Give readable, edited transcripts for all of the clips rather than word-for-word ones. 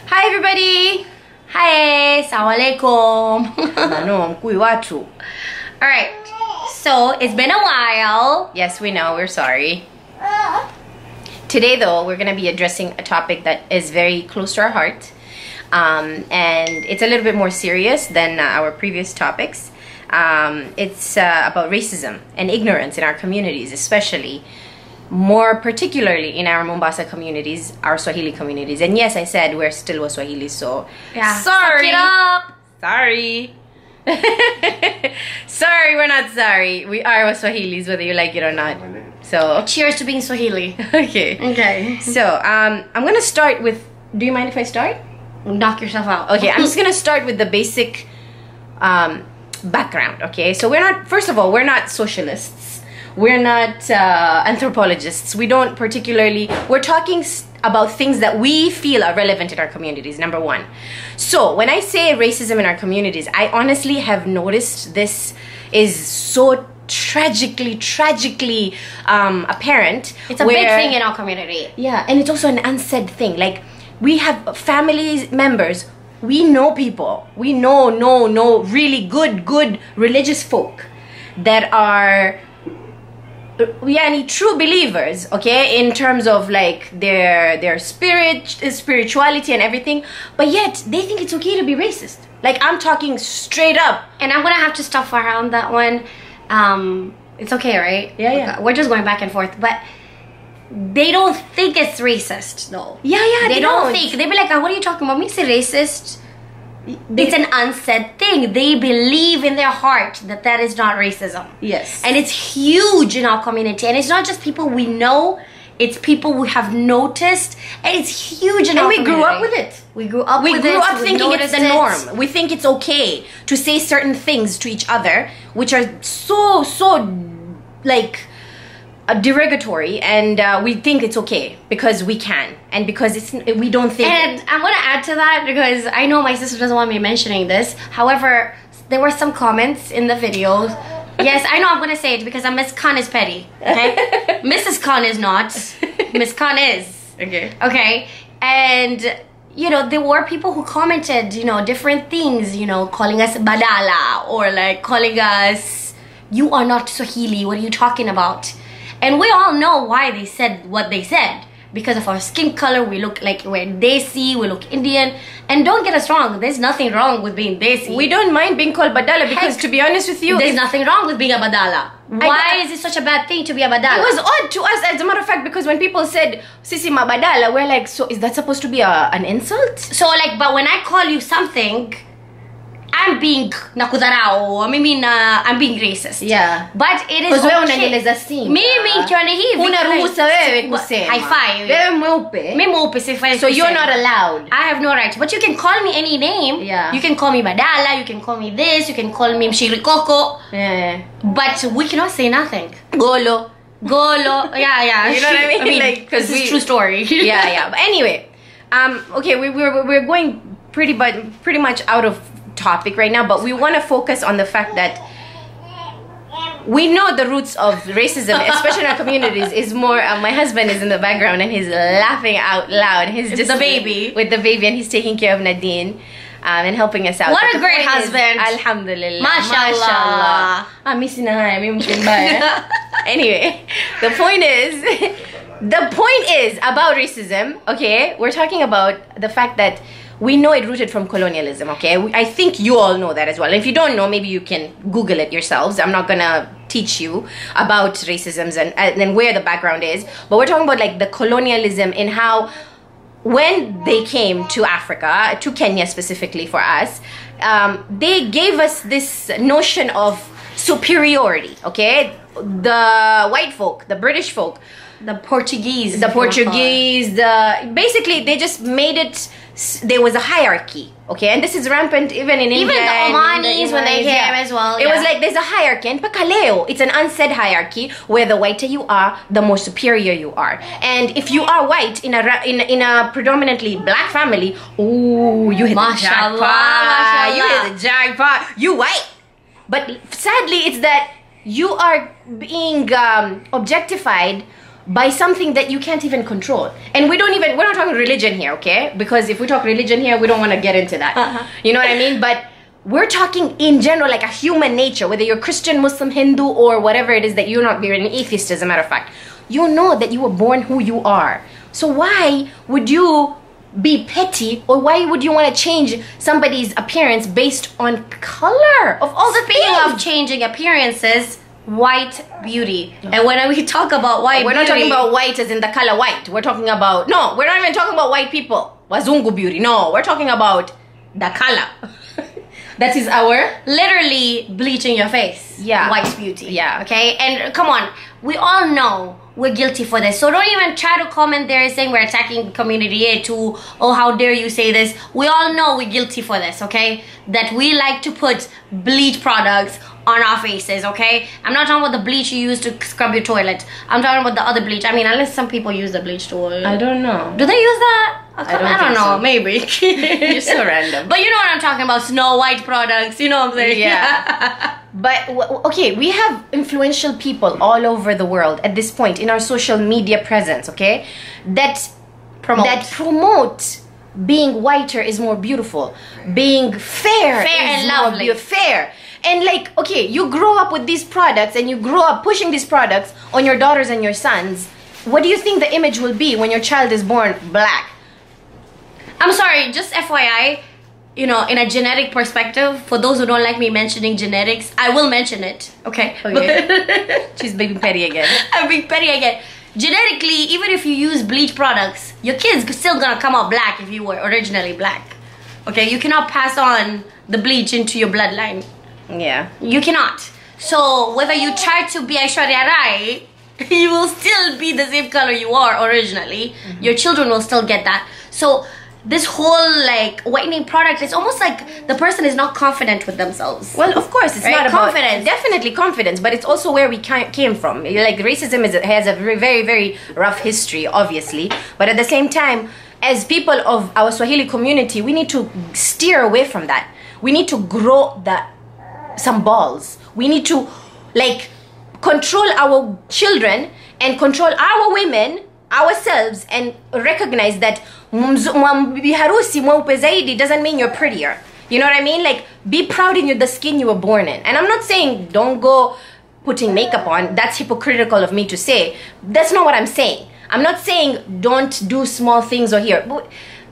Hi everybody! Hi, assalamualaikum. Ano, kuy watu. Alright, so it's been a while. Yes, we know, we're sorry. Today though, we're going to be addressing a topic that is very close to our heart. And it's a little bit more serious than our previous topics. It's about racism and ignorance in our communities, especially. More particularly in our Mombasa communities, our Swahili communities. And yes, I said we're still Swahili, so Yeah, sorry. suck it up. Sorry. Sorry, we're not sorry. We are Swahilis, whether you like it or not. So Cheers to being Swahili. okay. Okay. So I'm gonna start with. Do you mind if I start? Knock yourself out. Okay, I'm just gonna start with the basic background. Okay, so we're not. First of all, we're not socialists. We're not anthropologists. We don't particularly. We're talking about things that we feel are relevant in our communities. Number one. So when I say racism in our communities, I honestly have noticed this is so tragically apparent. It's a big thing in our community. Yeah, and it's also an unsaid thing. Like, we have family members. We know people. We know really good religious folk that are true believers, okay, in terms of like their spirituality and everything, but yet they think it's okay to be racist. Like, I'm talking straight up. And I'm gonna have to stop around that one. It's okay, right? Yeah. We're just going back and forth, but they don't think it's racist, though. Yeah, They don't think. They be like, "What are you talking about? Me say racist." It's an unsaid thing. They believe in their heart that that is not racism. Yes. And it's huge in our community. And it's not just people we know. It's people we have noticed. And it's huge in our community. And we grew up with it. We grew up with it. We grew up thinking it's the norm. It. We think it's okay to say certain things to each other, which are so like derogatory, and we think it's okay because we can, and because we don't think. And I'm gonna add to that because I know my sister doesn't want me mentioning this. However, there were some comments in the videos. Yes, I know I'm gonna say it because Miss Khan is petty. Okay, Mrs. Khan is not. Miss Khan is. Okay. Okay, and you know, there were people who commented, you know, different things, you know, calling us badala or like calling us, "You are not Swahili. What are you talking about?" And we all know why they said what they said. Because of our skin color, we look like we're Desi, we look Indian. And don't get us wrong, there's nothing wrong with being Desi. We don't mind being called badala because, to be honest with you, there's nothing wrong with being a badala. Why is it such a bad thing to be a badala? It was odd to us, as a matter of fact, because when people said "Sisi ma badala," we're like, so is that supposed to be an insult? So like, but when I call you something, I'm being nakudarao. I'm being racist. Yeah. But it is Because wewe okay. unanieleza simba. Mimi nikiona hivi. Huna ruhusa wewe kusema. Haifai. Wewe mweupe. Mimi mweupe sifai. So you're not allowed. I have no right. But you can call me any name. Yeah. You can call me badala. You can call me this. You can call me mshirikoko. Yeah. But we cannot say nothing. Golo. Golo. Yeah. You know what I mean? Like, this is true story. yeah. But anyway, okay, we're going pretty much out of topic right now, but we want to focus on the fact that we know the roots of racism, especially in our communities, is more. My husband is in the background and he's laughing out loud. He's just the baby with the baby, and he's taking care of Nadine and helping us out. What but a great husband! Alhamdulillah, Mashallah. Anyway, the point is about racism. Okay, we're talking about the fact that we know it rooted from colonialism, okay? I think you all know that as well. If you don't know, maybe you can Google it yourselves. I'm not gonna teach you about racisms and where the background is. But we're talking about like the colonialism in how when they came to Africa, to Kenya specifically for us, they gave us this notion of superiority, okay? The white folk, the British folk, the Portuguese, basically they just made it. There was a hierarchy, okay, and this is rampant even in India. Even the Omanis when they came as well. It was like there's a hierarchy, and Pakaleo, it's an unsaid hierarchy where the whiter you are, the more superior you are. And if you are white in a predominantly black family, ooh, you hit the jackpot. You hit the jackpot. You white. But sadly, it's that you are being objectified by something that you can't even control. And we're not talking religion here, okay? Because if we talk religion here, we don't want to get into that. You know what I mean? But we're talking in general, like a human nature, whether you're Christian, Muslim, Hindu, or whatever it is that you're not, you're an atheist, as a matter of fact. You know that you were born who you are. So why would you be petty, or why would you want to change somebody's appearance based on color of all the Speaking things? of changing appearances, white beauty. And when we talk about white We're beauty, not talking about white as in the color white. We're talking about, no, we're not even talking about white people. Wazungu beauty. No, we're talking about the color. That is our... literally bleaching your face. Yeah. White beauty. Yeah. Okay? And come on, we all know we're guilty for this. So don't even try to comment there saying we're attacking community A too. Oh, how dare you say this. We all know we're guilty for this, okay? That we like to put bleach products on our faces, okay? I'm not talking about the bleach you use to scrub your toilet. I'm talking about the other bleach. I mean, unless some people use the bleach toilet. I don't know. Do they use that? I don't think know. so. Maybe. You're so random. But you know what I'm talking about. Snow White products. You know what I'm saying? Yeah. But okay, we have influential people all over the world at this point in our social media presence, okay, that promote being whiter is more beautiful, being fair is and more lovely. fair. And like, okay, you grow up with these products and you grow up pushing these products on your daughters and your sons. What do you think the image will be when your child is born black? I'm sorry, just FYI, you know, in a genetic perspective, for those who don't like me mentioning genetics, I will mention it, okay? Okay. She's being petty again. I'm being petty again. Genetically, even if you use bleach products, your kid's still gonna come out black if you were originally black. Okay, you cannot pass on the bleach into your bloodline. Yeah. You cannot. So whether you try to be Aishwarya Rai, you will still be the same color you are originally. Your children will still get that. So this whole like whitening product, it's almost like the person is not confident with themselves. Well, of course, it's Right? not about Confidence. definitely confidence, but it's also where we came from. Like racism has a very, very, very rough history, obviously. But at the same time, as people of our Swahili community, we need to steer away from that. We need to grow some balls. We need to like control our children and control our women, ourselves, and recognize that harusi mweupe zaidi doesn't mean you're prettier. You know what I mean? Like, be proud in the skin you were born in. And I'm not saying don't go putting makeup on. That's hypocritical of me to say. That's not what I'm saying. I'm not saying don't do small things or here.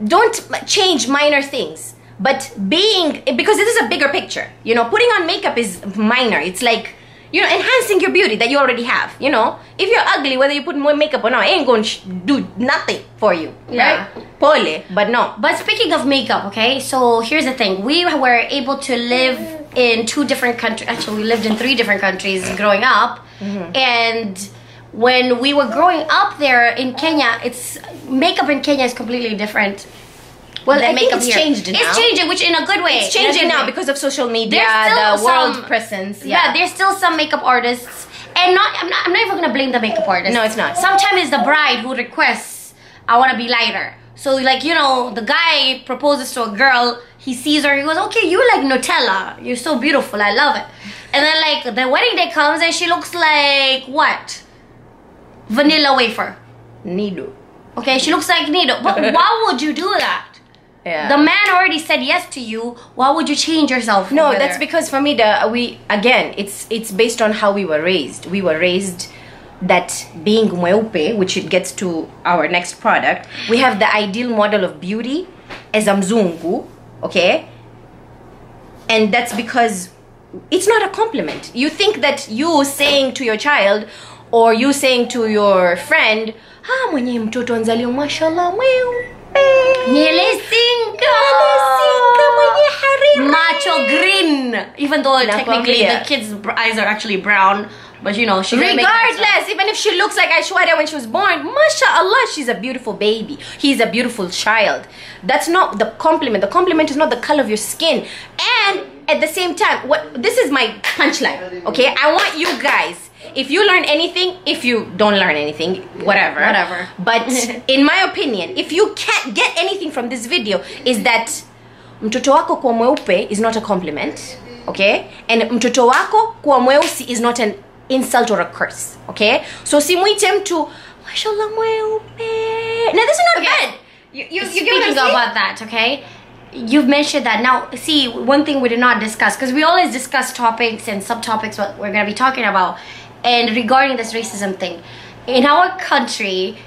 Don't change minor things. But because this is a bigger picture. You know, putting on makeup is minor. It's like, you know, enhancing your beauty that you already have. You know, if you're ugly, whether you put more makeup or not, it ain't going to do nothing for you. Yeah. Right? Pole, but no. But speaking of makeup, okay, so here's the thing. We were able to live in 2 different countries. Actually, we lived in 3 different countries growing up. And when we were growing up there in Kenya, makeup in Kenya is completely different. Well, than I think makeup it's here. changed now. It's changing, which in a good way. It's changing now because of social media, There's the still world some- presence. Yeah, there's still some makeup artists, and I'm not even gonna blame the makeup artist. No, it's not. Sometimes it's the bride who requests, I want to be lighter. So like, you know, the guy proposes to a girl, he sees her, he goes, okay, you're like Nutella, you're so beautiful, I love it. And then like the wedding day comes and she looks like what? Vanilla wafer. Nido. Okay, she looks like Nido. But why would you do that? Yeah. The man already said yes to you. Why would you change yourself? No, over that's there? because for me, it's based on how we were raised. We were raised that being mweupe, which it gets to our next product, we have the ideal model of beauty as a mzungu, okay? And that's because it's not a compliment. You think that you saying to your child or you saying to your friend, mwenye mtoto nzalio mashallah mweupe. Nilisinka mwenye hariri. macho green, even though technically Nakwambia. the kid's eyes are actually brown, but you know she can make that Regardless, even if she looks like Aishwarya when she was born, mashallah, she's a beautiful baby. He's a beautiful child. That's not the compliment. The compliment is not the color of your skin. And at the same time, this is my punchline, okay? I want you guys, if you learn anything, if you don't learn anything, whatever. But in my opinion, if you can't get anything from this video, is that mtoto wako kuwa mweupe is not a compliment, okay? And mtoto wako kuwa mweusi is not an insult or a curse, okay? So simuite mtu mashallah mweupe. Now this is not bad. You get what I'm Speaking saying? about that, okay? You've mentioned that. Now, see, one thing we did not discuss, because we always discuss topics and subtopics what we're going to be talking about. And regarding this racism thing, in our country,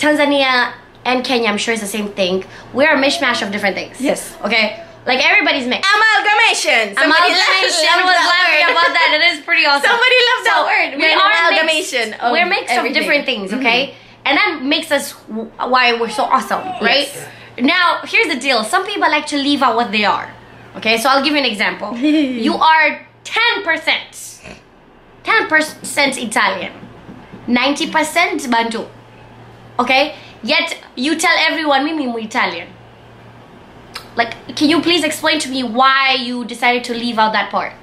Tanzania and Kenya, I'm sure it's the same thing. We're a mishmash of different things. Yes. Okay? Like everybody's mixed. Amalgamation. Somebody Amalgamation was laughing about that. It is pretty awesome. Somebody loves that word. We We're an are amalgamation mixed. of We're mixed of everything. different things, okay? And that makes us why we're so awesome, right? Yes. Now, here's the deal. Some people like to leave out what they are. Okay, so I'll give you an example. You are 10%. 10% Italian. 90% Bantu. Okay? Yet, you tell everyone, Mimi, I'm Italian. Like, can you please explain to me why you decided to leave out that part?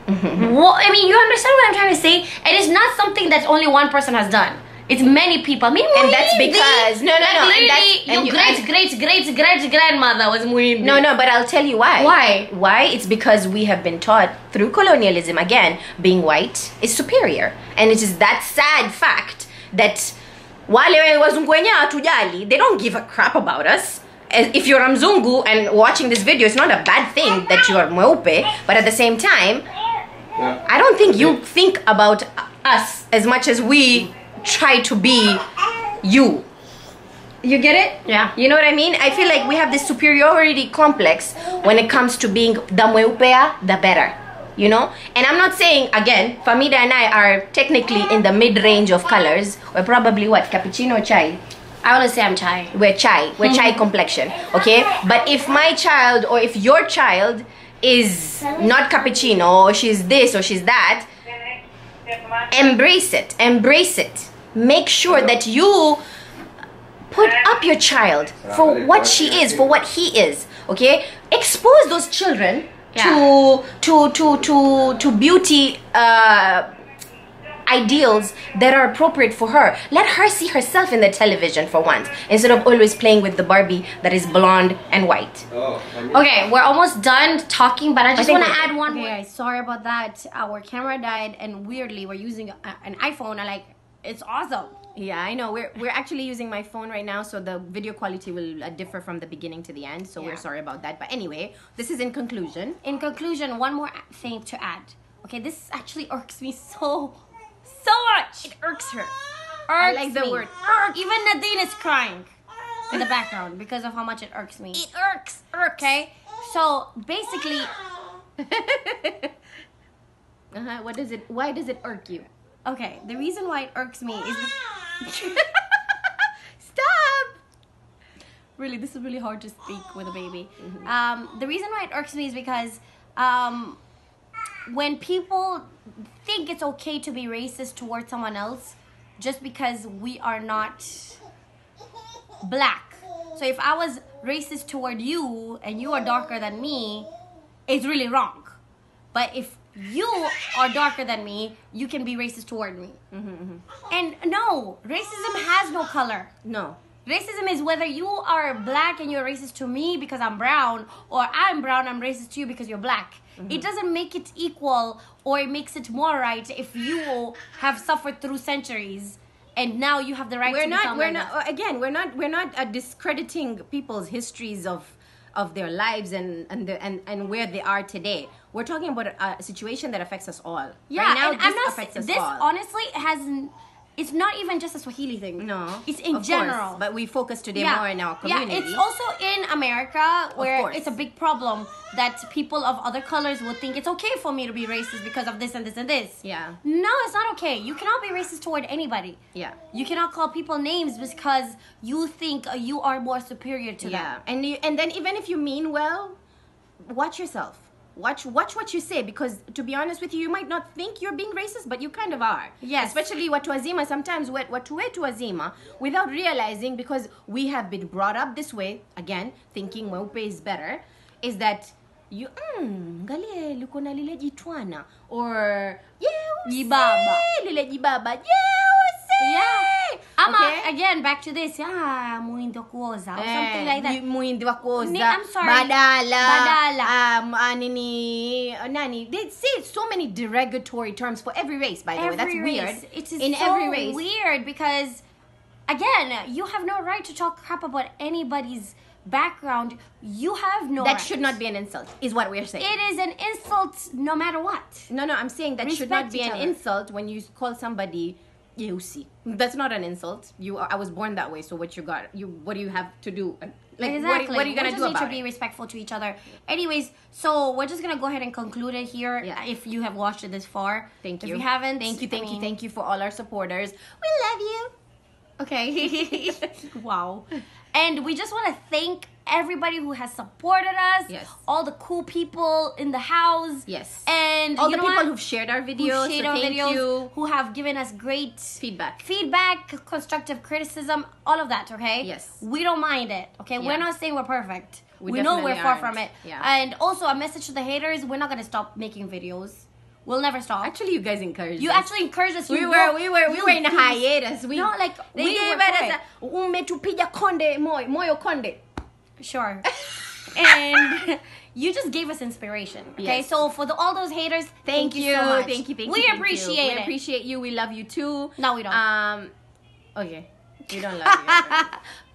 Well, I mean, you understand what I'm trying to say? And it's not something that only one person has done. It's many people. And that's because no, and that's, your and great grandmother was Muhindi. No, but I'll tell you why. Why? Why? It's because we have been taught through colonialism, again, being white is superior. And it is that sad fact that wale wazungu wenye hatujali, they don't give a crap about us. If you're a mzungu and watching this video, it's not a bad thing that you are mweupe, but at the same time, I don't think you think about us as much as we try to be you. You get it? Yeah. You know what I mean? I feel like we have this superiority complex when it comes to being the mweupea, the better. You know? And I'm not saying, again, Famida and I are technically in the mid-range of colors. We're probably what? Cappuccino or chai? I want to say I'm chai. We're chai complexion. Okay? But if my child or if your child is not cappuccino or she's this or she's that, embrace it. Make sure that you put up your child for what she is, for what he is. Okay? Expose those children to beauty ideals that are appropriate for her. Let her see herself in the television for once, instead of always playing with the Barbie that is blonde and white. Okay, we're almost done talking, but I just want to add one more. Okay, guys, sorry about that. Our camera died, and weirdly, we're using an iPhone. I like, it's awesome. Yeah, I know. We're actually using my phone right now, so the video quality will differ from the beginning to the end. So we're sorry about that. But anyway, this is in conclusion. In conclusion, one more thing to add. Okay, this actually irks me so much. It irks her. I like the word irk. Even Nadine is crying in the background because of how much it irks me. It irks. Okay, so basically, What does it? Why does it irk you? okay, the reason why it irks me is Stop. really, this is really hard to speak with a baby. The reason why it irks me is because when people think it's okay to be racist towards someone else just because we are not black. So if I was racist toward you and you are darker than me, it's really wrong. But if you are darker than me, you can be racist toward me. And no, racism has no color. No. Racism is whether you are black and you're racist to me because I'm brown, or I'm brown, I'm racist to you because you're black. It doesn't make it equal, or it makes it more right if you have suffered through centuries and now you have the right to become like that. Again, we're not discrediting people's histories of their lives and where they are today. We're talking about a situation that affects us all. Yeah, right now, and this I'm not affects us this all. honestly hasn't. It's not even just a Swahili thing. No, it's in of general. course, but we focus today more in our community. Yeah, it's also in America where course. it's a big problem that people of other colors would think it's okay for me to be racist because of this and this and this. Yeah. No, it's not okay. You cannot be racist toward anybody. Yeah. You cannot call people names because you think you are more superior to them. Yeah, and then even if you mean well, watch yourself. Watch what you say, because to be honest with you, you might not think you're being racist, but you kind of are. Yes. Especially watu wazima, sometimes watu wetu wazima, without realizing, because we have been brought up this way, again, thinking mweupe is better, is that you, ngalie luko na lile jitwana, or, Jibaba. lile jibaba, Yeah. Okay. again, back to this. Muindo kuoza or something like that. Muindi wakoza. I'm sorry. Badala. Nani. They say so many derogatory terms for every race, by the way. That's weird. It is in so every race. weird because, again, you have no right to talk crap about anybody's background. You have no That right. should not be an insult, is what we're saying. It is an insult no matter what. No, I'm saying that should Respect not be each an other. insult when you call somebody Yeusi. That's not an insult. I was born that way, so what do you have to do? Like, Exactly. what are you gonna we do just need about to be it? respectful to each other. Anyways, so we're just gonna go ahead and conclude it here. Yeah. If you have watched it this far, Thank you. If you haven't, Thank you for all our supporters. We love you. Okay. Wow. And we just want to thank everybody who has supported us. Yes. All the cool people in the house. Yes. And All you the know people what? who've shared our Who videos. shared So our thank videos, you. who have given us great Feedback. constructive criticism, all of that, okay? Yes. We don't mind it, okay? Yeah. We're not saying we're perfect. We We know we're definitely far aren't. from it. Yeah. And also, a message to the haters, we're not going to stop making videos. We'll never stop. Actually, you guys encouraged You us. actually encouraged us. We You were you in a do- hiatus. No, like, they we gave were us quiet. umetupija konde moyo konde. Sure. And you just gave us inspiration. Okay, Yes. so for all those haters, Thank you. so much. Thank you. We appreciate it. We appreciate you. We love you too. No, we don't. Okay. We don't love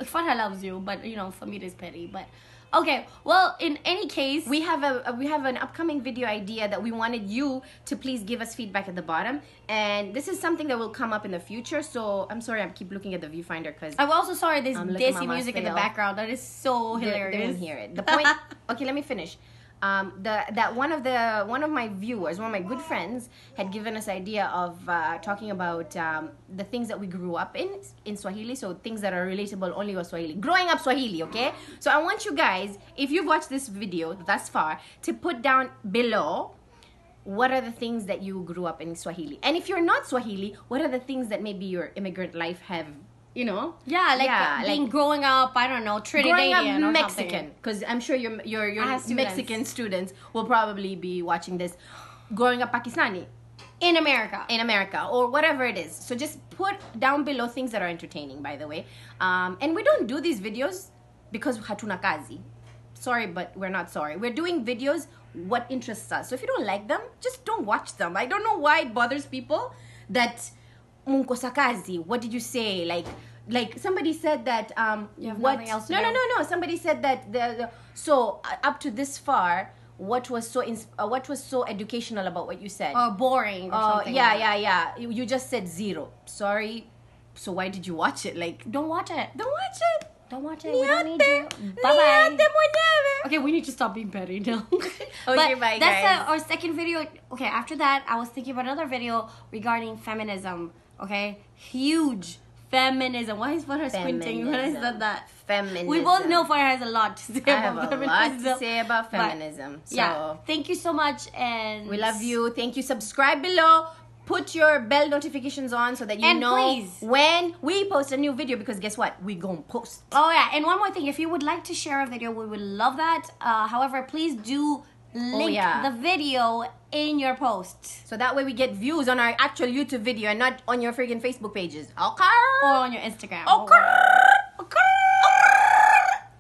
you. Farha loves you, but you know, for me it is petty. But okay, well, in any case, We have an upcoming video idea that we wanted you to please give us feedback at the bottom, and this is something that will come up in the future. So I'm sorry, I keep looking at the viewfinder because I'm also sorry there's Look at desi Mama's music in the fail. background. That is so they hilarious. won't hear it. The point. Okay, let me finish. One of my viewers, one of my good friends, had given us idea of talking about the things that we grew up in Swahili, so things that are relatable only with Swahili. Growing up Swahili, okay? So I want you guys, if you've watched this video thus far, to put down below what are the things that you grew up in Swahili, and if you're not Swahili, what are the things that maybe your immigrant life have, you know? Yeah, like being growing up, I don't know, Growing Trinidadian up or Mexican, something. because I'm sure your I have students. Mexican students will probably be watching this. Growing up Pakistani In America. in America or whatever it is. So just put down below things that are entertaining, by the way. And we don't do these videos because hatuna kazi. Sorry, but we're not sorry. We're doing videos what interests us. So if you don't like them, just don't watch them. I don't know why it bothers people that munkosa kazi. What did you say? Like somebody said that You have what nothing else to no do. no somebody said that so up to this far what was so educational about what you said? Or boring or something. like that. Yeah. You just said 0. Sorry. So why did you watch it? Like, Don't watch it. don't watch it. Don't watch it. We don't need you. Bye bye. Okay, we need to stop being petty now. Okay, bye, that's guys. our second video. Okay, after that, I was thinking about another video regarding feminism. Okay, huge feminism. Why is Farah squinting when I said that? Feminism. We both know Farah has a lot to say I have about a feminism. lot to say about But, feminism. So yeah, thank you so much, and we love you. Thank you. Subscribe below. Put your bell notifications on so that you And know please. when we post a new video, because guess what? We gon' post. Oh yeah, and one more thing, if you would like to share a video, we would love that. However, please do link yeah. the video in your post So that way we get views on our actual YouTube video and not on your freaking Facebook pages. Okay? or on your Instagram. Okay.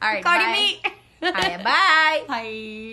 All right, Cardi bye. B. Bye. Bye. Bye.